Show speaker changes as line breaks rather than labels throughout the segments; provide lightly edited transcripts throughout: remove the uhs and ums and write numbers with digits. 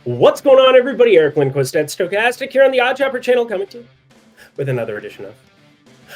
What's going on, everybody? Eric Lindquist at Stochastic here on the Odd Chopper channel, coming to you with another edition of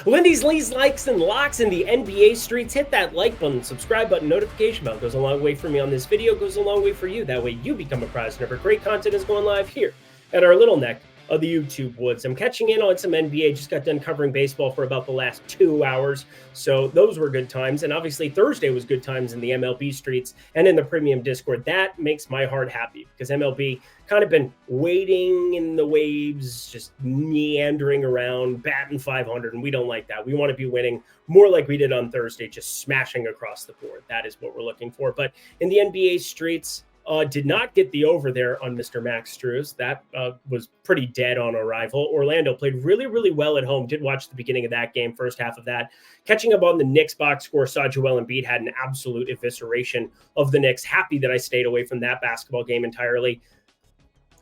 Lindy's Lee's Likes and Locks in the NBA streets. Hit that like button, subscribe button, notification bell. Goes a long way for me on this video, goes a long way for you. That way you become apprised whenever great content is going live here at our little neck of the YouTube woods. I'm catching in on some NBA. Just got done covering baseball for about the last 2 hours. So those were good times. And obviously Thursday was good times in the MLB streets and in the premium Discord. That makes my heart happy because MLB kind of been waiting in the waves, just meandering around, batting 500. And we don't like that. We want to be winning more like we did on Thursday, just smashing across the board. That is what we're looking for. But in the NBA streets, did not get the over there on Mr. Max Strus. That was pretty dead on arrival. Orlando played really, really well at home. Did watch the beginning of that game, first half of that. Catching up on the Knicks box score, saw Joel Embiid had an absolute evisceration of the Knicks. Happy that I stayed away from that basketball game entirely.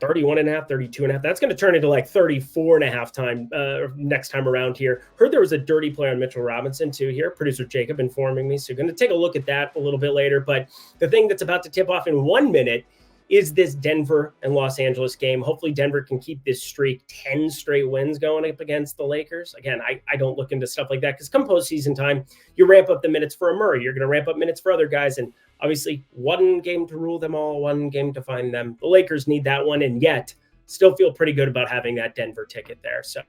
31.5, 32.5. That's going to turn into like 34.5 time next time around here. Heard there was a dirty play on Mitchell Robinson too here. Producer Jacob informing me. So going to take a look at that a little bit later. But the thing that's about to tip off in 1 minute is this Denver and Los Angeles game. Hopefully Denver can keep this streak, 10 straight wins going up against the Lakers. Again, I don't look into stuff like that because come postseason time, you ramp up the minutes for a Murray. You're going to ramp up minutes for other guys. And obviously, one game to rule them all, one game to find them. The Lakers need that one, and yet still feel pretty good about having that Denver ticket there. So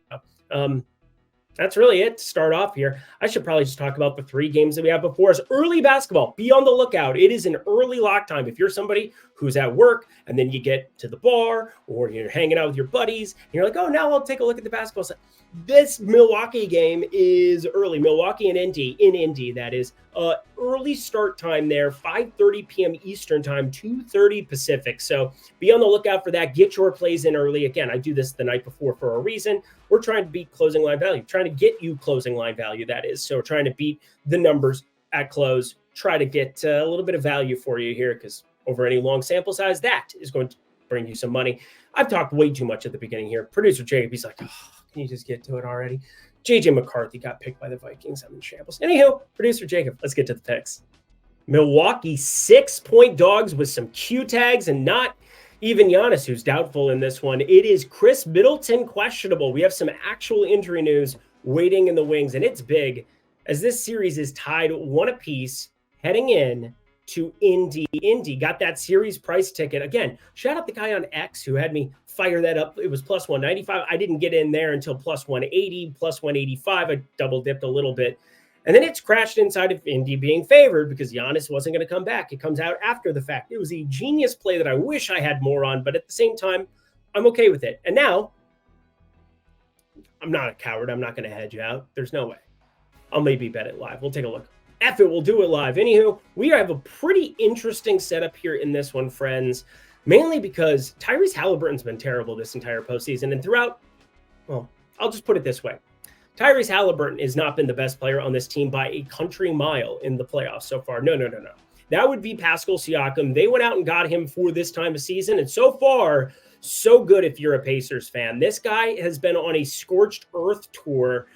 that's really it to start off here. I should probably just talk about the 3 games that we have before us. Early basketball, be on the lookout. It is an early lock time. If you're somebody who's at work and then you get to the bar or you're hanging out with your buddies and you're like, oh, now I'll take a look at the basketball set. This Milwaukee game is early. Milwaukee and Indy, that is. Early start time there, 5:30 p.m. Eastern time, 2:30 Pacific. So be on the lookout for that. Get your plays in early. Again, I do this the night before for a reason. We're trying to beat closing line value, trying to get you closing line value, that is. So we're trying to beat the numbers at close, try to get a little bit of value for you here because over any long sample size, that is going to bring you some money. I've talked way too much at the beginning here. Producer Jacob, he's like, oh, can you just get to it already? JJ McCarthy got picked by the Vikings. I'm in shambles. Anywho, producer Jacob, let's get to the picks. Milwaukee 6-point dogs with some Q tags and not even Giannis, who's doubtful in this one. It is Chris Middleton questionable. We have some actual injury news waiting in the wings, and it's big as this series is tied 1 apiece heading in to Indy. Indy got that series price ticket. Again, shout out the guy on X who had me fire that up. It was plus 195. I didn't get in there until plus 180, plus 185. I double dipped a little bit. And then it's crashed inside of Indy being favored because Giannis wasn't going to come back. It comes out after the fact. It was a genius play that I wish I had more on, but at the same time, I'm okay with it. And now, I'm not a coward. I'm not going to hedge out. There's no way. I'll maybe bet it live. We'll take a look. F it, we'll do it live. Anywho, we have a pretty interesting setup here in this one, friends, mainly because Tyrese Halliburton's been terrible this entire postseason. And throughout, well, I'll just put it this way. Tyrese Halliburton has not been the best player on this team by a country mile in the playoffs so far. No. That would be Pascal Siakam. They went out and got him for this time of season. And so far, so good if you're a Pacers fan. This guy has been on a scorched earth tour.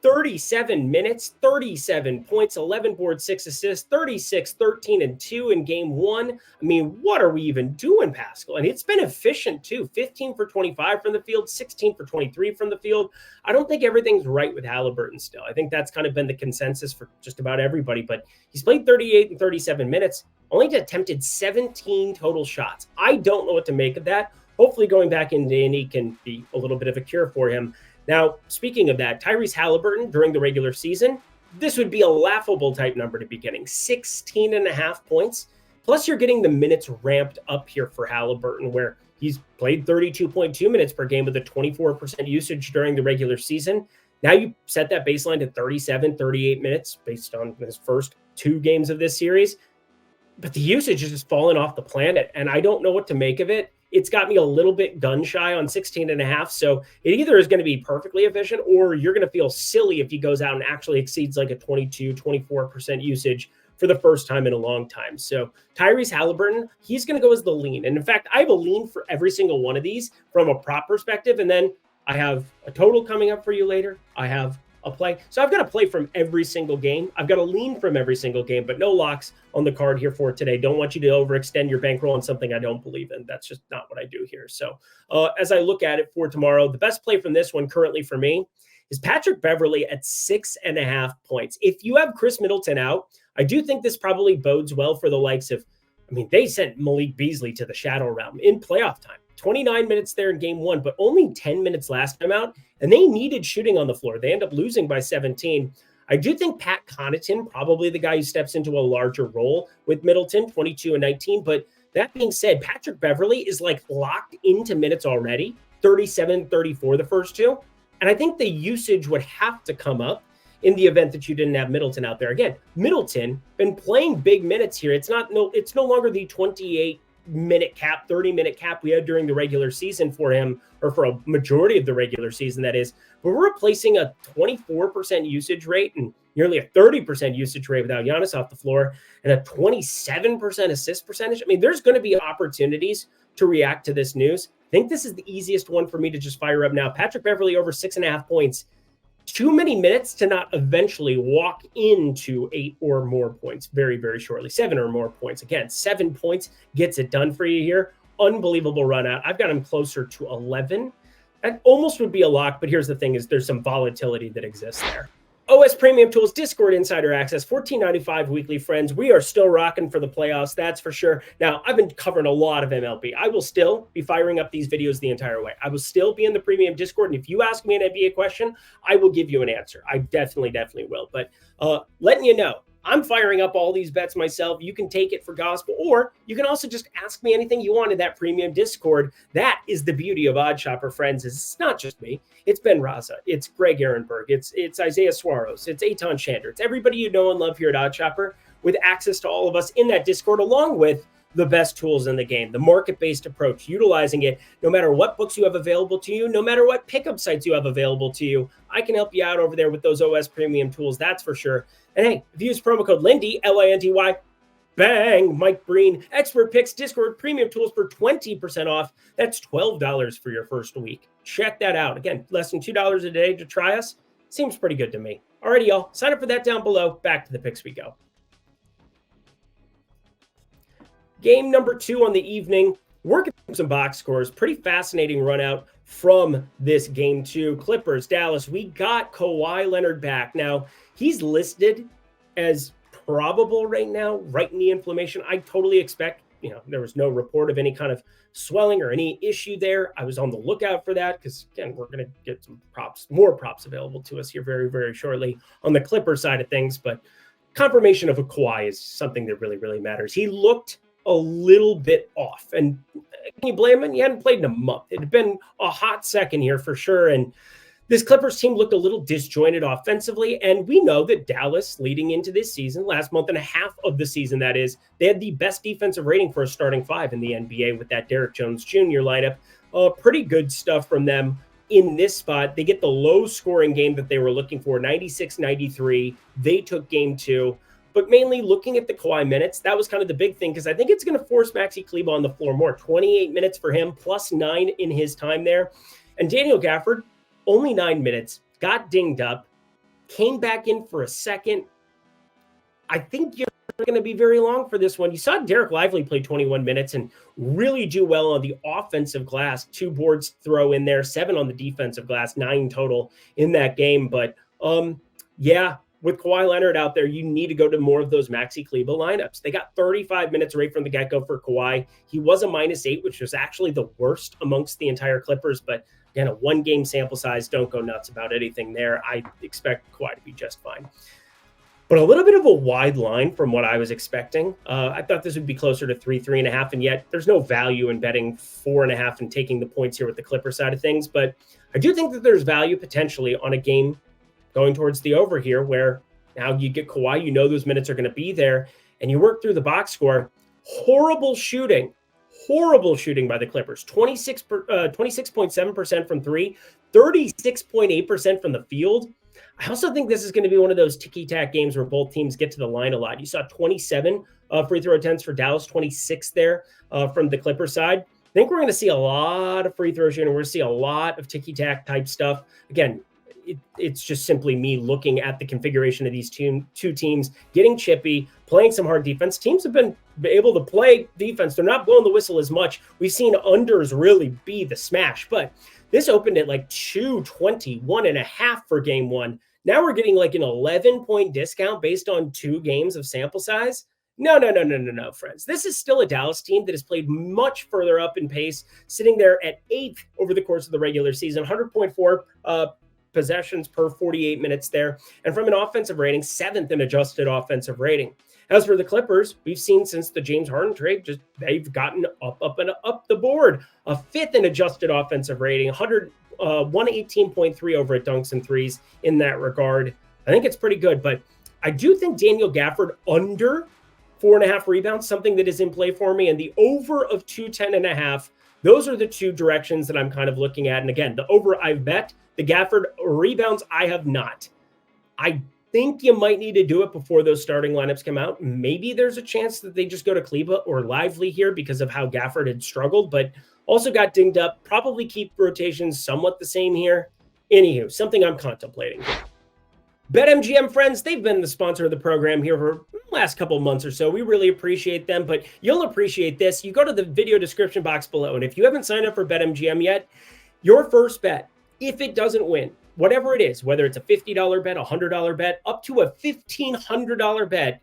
37 minutes, 37 points, 11 boards, 6 assists, 36, 13, and 2 in game 1. I mean, what are we even doing, Pascal? And it's been efficient, too. 15 for 25 from the field, 16 for 23 from the field. I don't think everything's right with Halliburton still. I think that's kind of been the consensus for just about everybody. But he's played 38 and 37 minutes, only attempted 17 total shots. I don't know what to make of that. Hopefully going back into Indy can be a little bit of a cure for him. Now, speaking of that, Tyrese Halliburton during the regular season, this would be a laughable type number to be getting, 16.5 points. Plus, you're getting the minutes ramped up here for Halliburton, where he's played 32.2 minutes per game with a 24% usage during the regular season. Now you set that baseline to 37, 38 minutes based on his first 2 games of this series. But the usage is just falling off the planet, and I don't know what to make of it. It's got me a little bit gun shy on 16.5. So it either is going to be perfectly efficient or you're going to feel silly if he goes out and actually exceeds like a 22, 24% usage for the first time in a long time. So Tyrese Halliburton, he's going to go as the lean. And in fact, I have a lean for every single one of these from a prop perspective. And then I have a total coming up for you later. I have I'll play. So I've got to play from every single game. I've got to lean from every single game, but no locks on the card here for today. Don't want you to overextend your bankroll on something I don't believe in. That's just not what I do here. So as I look at it for tomorrow, the best play from this one currently for me is Patrick Beverley at 6.5 points. If you have Chris Middleton out, I do think this probably bodes well for the likes of, they sent Malik Beasley to the Shadow Realm in playoff time. 29 minutes there in game one, but only 10 minutes last time out, and they needed shooting on the floor. They end up losing by 17. I do think Pat Connaughton, probably the guy who steps into a larger role with Middleton, 22 and 19. But that being said, Patrick Beverley is like locked into minutes already, 37, 34 the first two. And I think the usage would have to come up in the event that you didn't have Middleton out there. Again, Middleton been playing big minutes here. It's no longer the 28-minute cap, 30-minute cap we had during the regular season for him, or for a majority of the regular season, that is. But we're replacing a 24% usage rate and nearly a 30% usage rate without Giannis off the floor, and a 27% assist percentage. There's going to be opportunities to react to this news. I think this is the easiest one for me to just fire up now. Patrick Beverley over 6.5 points. Too many minutes to not eventually walk into 8 or more points very, very shortly. 7 or more points. Again, 7 points gets it done for you here. Unbelievable run out. I've got him closer to 11. That almost would be a lock, but here's the thing is there's some volatility that exists there. OS Premium Tools, Discord Insider Access, $14.95 weekly, friends. We are still rocking for the playoffs, that's for sure. Now, I've been covering a lot of MLB. I will still be firing up these videos the entire way. I will still be in the Premium Discord, and if you ask me an NBA question, I will give you an answer. I definitely will. But letting you know, I'm firing up all these bets myself. You can take it for gospel, or you can also just ask me anything you want in that Premium Discord. That is the beauty of Odd Shopper, friends. It's not just me. It's Ben Raza. It's Greg Ehrenberg. It's Isaiah Suarez. It's Eitan Shander. It's everybody you know and love here at Odd Shopper, with access to all of us in that Discord, along with the best tools in the game, the market-based approach, utilizing it no matter what books you have available to you, no matter what pickup sites you have available to you. I can help you out over there with those OS Premium tools, that's for sure. And hey, if you use promo code Lindy, Lindy, bang, Mike Breen, Expert Picks, Discord Premium Tools for 20% off. That's $12 for your first week. Check that out. Again, less than $2 a day to try us. Seems pretty good to me. Alrighty, y'all. Sign up for that down below. Back to the picks we go. Game number 2 on the evening. Working some box scores. Pretty fascinating run out from this game 2. Clippers, Dallas. We got Kawhi Leonard back. Now, he's listed as probable right now, right knee inflammation. I totally expect, there was no report of any kind of swelling or any issue there. I was on the lookout for that because, again, we're going to get some more props available to us here very, very shortly on the Clipper side of things. But confirmation of a Kawhi is something that really, really matters. He looked a little bit off, and can you blame him? He hadn't played in a month. It had been a hot second here for sure, and this Clippers team looked a little disjointed offensively, and we know that Dallas, leading into this season, last month and a half of the season, that is, they had the best defensive rating for a starting 5 in the NBA with that Derrick Jones Jr. lineup. Pretty good stuff from them in this spot. They get the low-scoring game that they were looking for, 96-93. They took game 2. But mainly looking at the Kawhi minutes, that was kind of the big thing, because I think it's going to force Maxi Kleber on the floor more. 28 minutes for him, plus 9 in his time there. And Daniel Gafford, only 9 minutes, got dinged up, came back in for a second. I think you're going to be very long for this one. You saw Derek Lively play 21 minutes and really do well on the offensive glass. 2 boards throw in there, 7 on the defensive glass, 9 total in that game. But yeah, with Kawhi Leonard out there, you need to go to more of those Maxi Kleber lineups. They got 35 minutes right from the get-go for Kawhi. He was a -8, which was actually the worst amongst the entire Clippers. But again, a 1-game sample size. Don't go nuts about anything there. I expect Kawhi to be just fine. But a little bit of a wide line from what I was expecting. I thought this would be closer to 3.5, and yet there's no value in betting 4.5 and taking the points here with the Clipper side of things. But I do think that there's value potentially on a game going towards the over here, where now you get Kawhi, those minutes are going to be there, and you work through the box score. Horrible shooting by the Clippers. 26.7% from 3, 36.8% from the field. I also think this is going to be one of those ticky-tack games where both teams get to the line a lot. You saw 27 free throw attempts for Dallas, 26 there from the Clipper side. I think we're going to see a lot of free throw shooting. We're going to see a lot of ticky-tack type stuff. Again, it's just simply me looking at the configuration of these two teams, getting chippy, playing some hard defense. Teams have been able to play defense. They're not blowing the whistle as much. We've seen unders really be the smash, but this opened at like 221.5 for game one. Now we're getting like an 11-point discount based on 2 games of sample size. No, friends. This is still a Dallas team that has played much further up in pace, sitting there at 8th over the course of the regular season, 100.4 possessions per 48 minutes there. And from an offensive rating, 7th in adjusted offensive rating. As for the Clippers, we've seen since the James Harden trade, they've gotten up the board. A 5th in adjusted offensive rating, 118.3 over at dunks and threes in that regard. I think it's pretty good, but I do think Daniel Gafford under 4.5 rebounds, something that is in play for me, and the over of 210.5. Those are the 2 directions that I'm kind of looking at. And again, the over I've bet, the Gafford rebounds I have not. I think you might need to do it before those starting lineups come out. Maybe there's a chance that they just go to Kleba or Lively here because of how Gafford had struggled, but also got dinged up. Probably keep rotations somewhat the same here. Anywho, something I'm contemplating. BetMGM, friends, they've been the sponsor of the program here for the last couple of months or so. We really appreciate them, but you'll appreciate this. You go to the video description box below, and if you haven't signed up for BetMGM yet, your first bet, if it doesn't win, whatever it is, whether it's a $50 bet, a $100 bet, up to a $1,500 bet,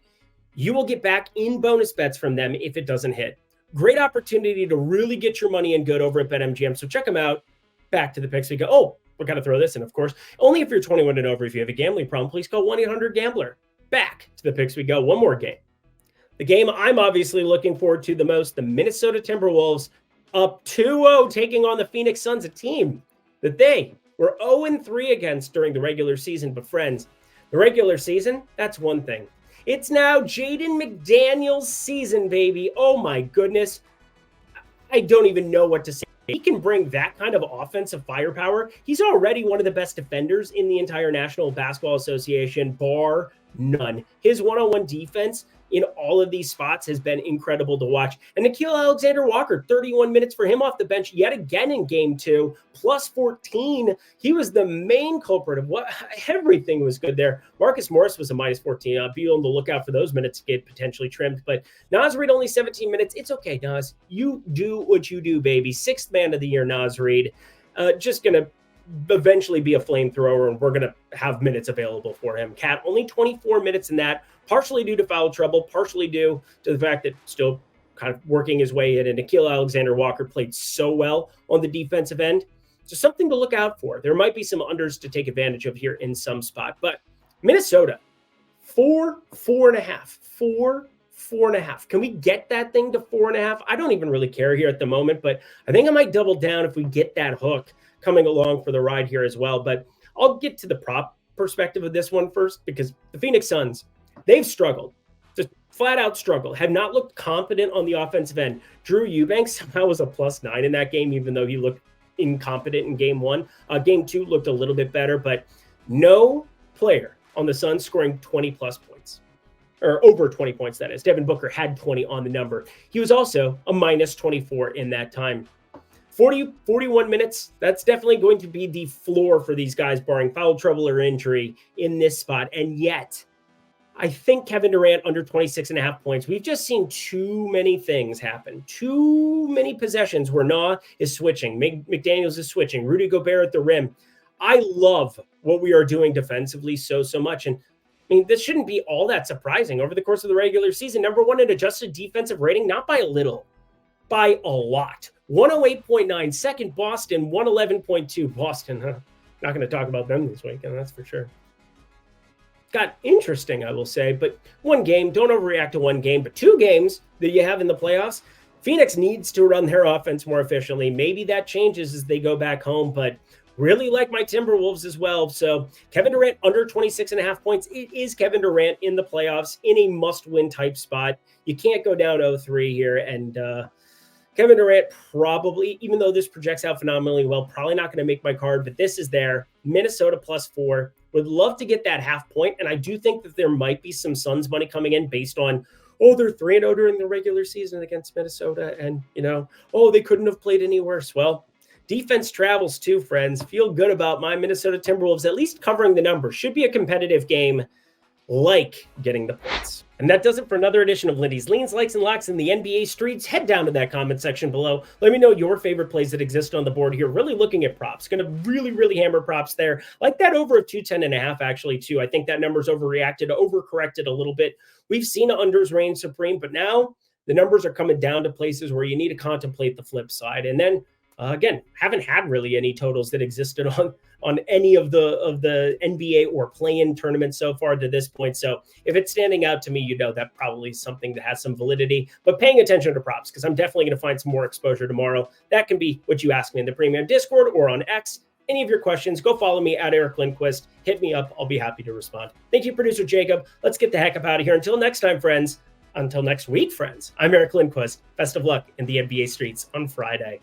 you will get back in bonus bets from them if it doesn't hit. Great opportunity to really get your money in good over at BetMGM, so check them out. Back to the picks we go. Oh, we're going to throw this in, of course. Only if you're 21 and over. If you have a gambling problem, please call 1-800-GAMBLER. Back to the picks we go. One more game. The game I'm obviously looking forward to the most, the Minnesota Timberwolves up 2-0 taking on the Phoenix Suns, a team that they were 0-3 against during the regular season. But friends, the regular season, that's one thing. It's now Jaden McDaniels' season, baby. Oh my goodness. I don't even know what to say. He can bring that kind of offensive firepower. He's already one of the best defenders in the entire National Basketball Association, bar none. His one-on-one defense in all of these spots has been incredible to watch. And Nickeil Alexander-Walker, 31 minutes for him off the bench yet again in game 2, plus 14. He was the main culprit of what everything was good there. Marcus Morris was a minus 14. Be on the lookout for those minutes to get potentially trimmed. But Naz Reid only 17 minutes. It's okay, Naz. You do what you do, baby. 6th man of the year, Naz Reid. Just going to eventually be a flamethrower, and we're going to have minutes available for him. Cat, only 24 minutes in that, partially due to foul trouble, partially due to the fact that still kind of working his way in, and Nickeil Alexander-Walker played so well on the defensive end. So something to look out for. There might be some unders to take advantage of here in some spot, but Minnesota, 4.5. Can we get that thing to 4.5? I don't even really care here at the moment, but I think I might double down if we get that hook coming along for the ride here as well. But I'll get to the prop perspective of this one first, because the Phoenix Suns, they've struggled, just flat out struggled, have not looked confident on the offensive end. Drew Eubanks somehow was a +9 in that game, even though he looked incompetent in game 1. Game 2 looked a little bit better, but no player on the Suns scoring 20+ points, or over 20 points, that is. Devin Booker had 20 on the number. He was also a -24 in that time. 41 minutes, that's definitely going to be the floor for these guys, barring foul trouble or injury in this spot. And yet, I think Kevin Durant under 26.5 points. We've just seen too many things happen. Too many possessions where Nah is switching. McDaniels is switching. Rudy Gobert at the rim. I love what we are doing defensively so much. And I mean, this shouldn't be all that surprising. Over the course of the regular season, number 1 in adjusted defensive rating, not by a little, by a lot. 108.9. Second, Boston, 111.2. Boston, huh? Not going to talk about them this weekend, that's for sure. Got interesting, I will say, but one game, don't overreact to one game, but 2 games that you have in the playoffs, Phoenix needs to run their offense more efficiently. Maybe that changes as they go back home, but really like my Timberwolves as well. So Kevin Durant under 26.5 points. It is Kevin Durant in the playoffs in a must-win type spot. You can't go down 0-3 here, and Kevin Durant probably, even though this projects out phenomenally well, probably not going to make my card, but this is there. Minnesota +4. Would love to get that half point, and I do think that there might be some Suns money coming in based on, they're 3-0 during the regular season against Minnesota, and, they couldn't have played any worse. Well, Defense travels too, friends. Feel good about my Minnesota Timberwolves at least covering the number. Should be a competitive game, like getting the points. And that does it for another edition of Lindy's Leans, Likes, and Locks in the NBA streets. Head down to that comment section below. Let me know your favorite plays that exist on the board here. Really looking at props. Going to really hammer props there. Like that over of 210.5 actually too. I think that number's overreacted, overcorrected a little bit. We've seen unders reign supreme, but now the numbers are coming down to places where you need to contemplate the flip side. And then again, haven't had really any totals that existed on any of the NBA or play-in tournaments so far to this point. So if it's standing out to me, you know that probably is something that has some validity. But paying attention to props, because I'm definitely going to find some more exposure tomorrow. That can be what you ask me in the premium Discord or on X. Any of your questions, go follow me at Eric Lindquist. Hit me up. I'll be happy to respond. Thank you, producer Jacob. Let's get the heck up out of here. Until next time, friends. Until next week, friends. I'm Eric Lindquist. Best of luck in the NBA streets on Friday.